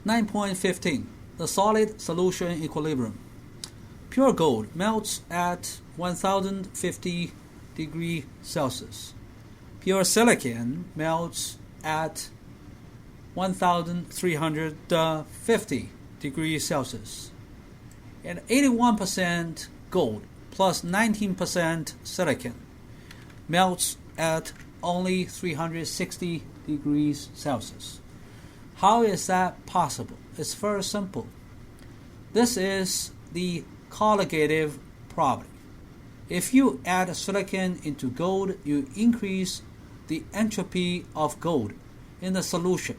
9.15. The solid solution equilibrium. Pure gold melts at 1050 degrees Celsius. Pure silicon melts at 1350 degrees Celsius. And 81% gold plus 19% silicon melts at only 360 degrees Celsius. How is that possible? It's very simple. This is the colligative property. If you add silicon into gold, you increase the entropy of gold in the solution.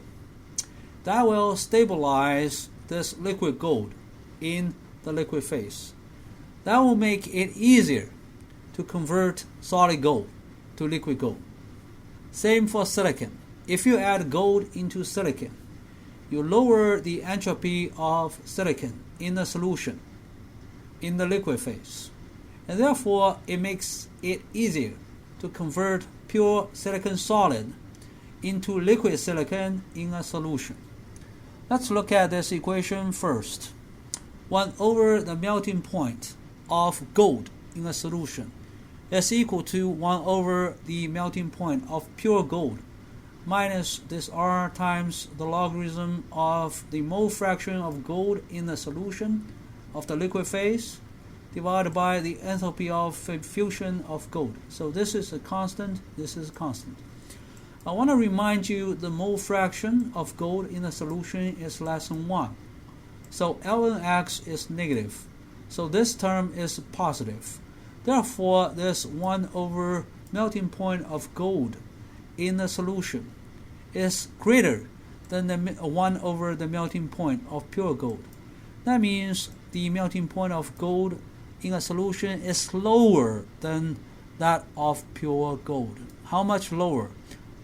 That will stabilize this liquid gold in the liquid phase. That will make it easier to convert solid gold to liquid gold. Same for silicon. If you add gold into silicon, you lower the entropy of silicon in the solution in the liquid phase, and therefore it makes it easier to convert pure silicon solid into liquid silicon in a solution. Let's look at this equation first. 1 over the melting point of gold in a solution is equal to 1 over the melting point of pure gold minus this R times the logarithm of the mole fraction of gold in the solution of the liquid phase divided by the enthalpy of fusion of gold. So this is a constant, this is a constant. I want to remind you the mole fraction of gold in the solution is less than 1. So ln x is negative. So this term is positive. Therefore, this 1 over melting point of gold in the solution is greater than the 1 over the melting point of pure gold. That means the melting point of gold in a solution is lower than that of pure gold. How much lower?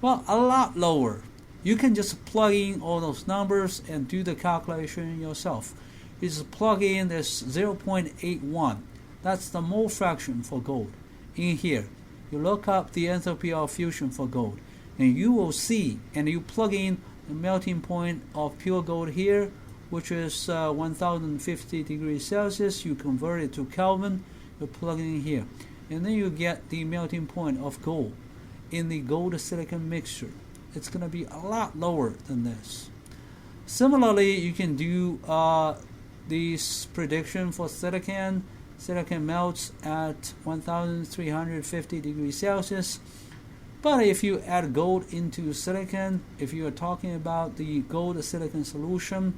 Well, a lot lower. You can just plug in all those numbers and do the calculation yourself. You just plug in this 0.81. That's the mole fraction for gold in here. You look up the enthalpy of fusion for gold, and you will see, and you plug in the melting point of pure gold here, which is 1050 degrees Celsius. You convert it to Kelvin, you plug it in here, and then you get the melting point of gold in the gold silicon mixture. It's going to be a lot lower than this. Similarly, you can do this prediction for silicon. Silicon melts at 1350 degrees Celsius. But if you add gold into silicon, if you are talking about the gold silicon solution,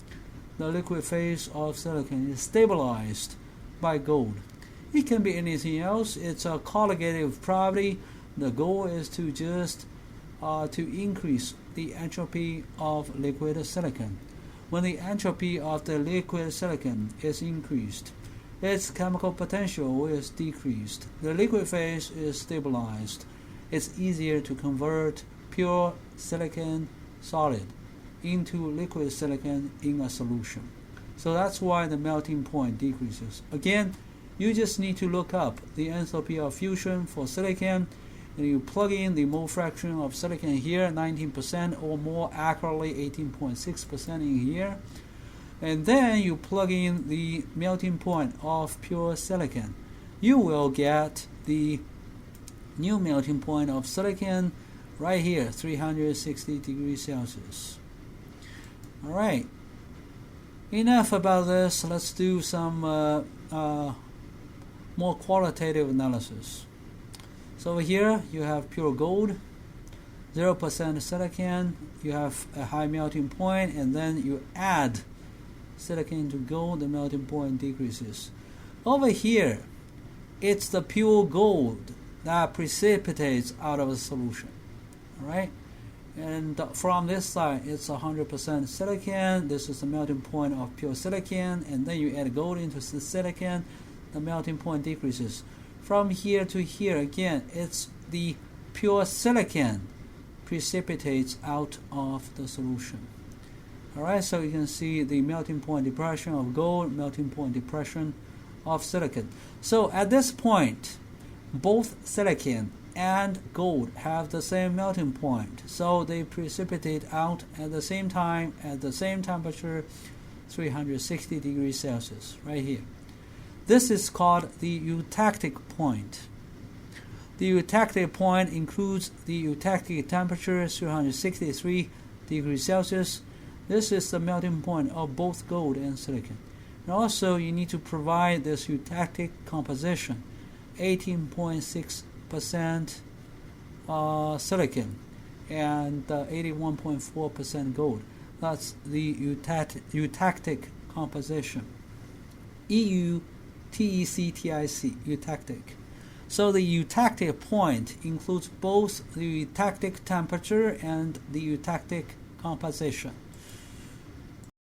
the liquid phase of silicon is stabilized by gold. It can be anything else. It's a colligative property. The goal is to just to increase the entropy of liquid silicon. When the entropy of the liquid silicon is increased, its chemical potential is decreased. The liquid phase is stabilized. It's easier to convert pure silicon solid into liquid silicon in a solution. So that's why the melting point decreases. Again, you just need to look up the enthalpy of fusion for silicon, and you plug in the mole fraction of silicon here, 19%, or more accurately 18.6% in here. And then you plug in the melting point of pure silicon. You will get the new melting point of silicon right here, 360 degrees Celsius. All right. Enough about this. Let's do some more qualitative analysis. So over here you have pure gold, 0% silicon, you have a high melting point, and then you add silicon to gold, the melting point decreases. Over here, it's the pure gold that precipitates out of the solution. All right? And from this side, it's 100% silicon. This is the melting point of pure silicon, and then you add gold into the silicon, the melting point decreases. From here to here, again, it's the pure silicon precipitates out of the solution. Alright, so you can see the melting point depression of gold, melting point depression of silicon. So at this point, both silicon and gold have the same melting point, so they precipitate out at the same time at the same temperature, 360 degrees Celsius, right here. This is called the eutectic point. The eutectic point includes the eutectic temperature, 363 degrees Celsius. This is the melting point of both gold and silicon. And also, you need to provide this eutectic composition, 18.6% silicon and 81.4% gold. That's the eutectic composition. EUTECTIC, eutectic. So the eutectic point includes both the eutectic temperature and the eutectic composition.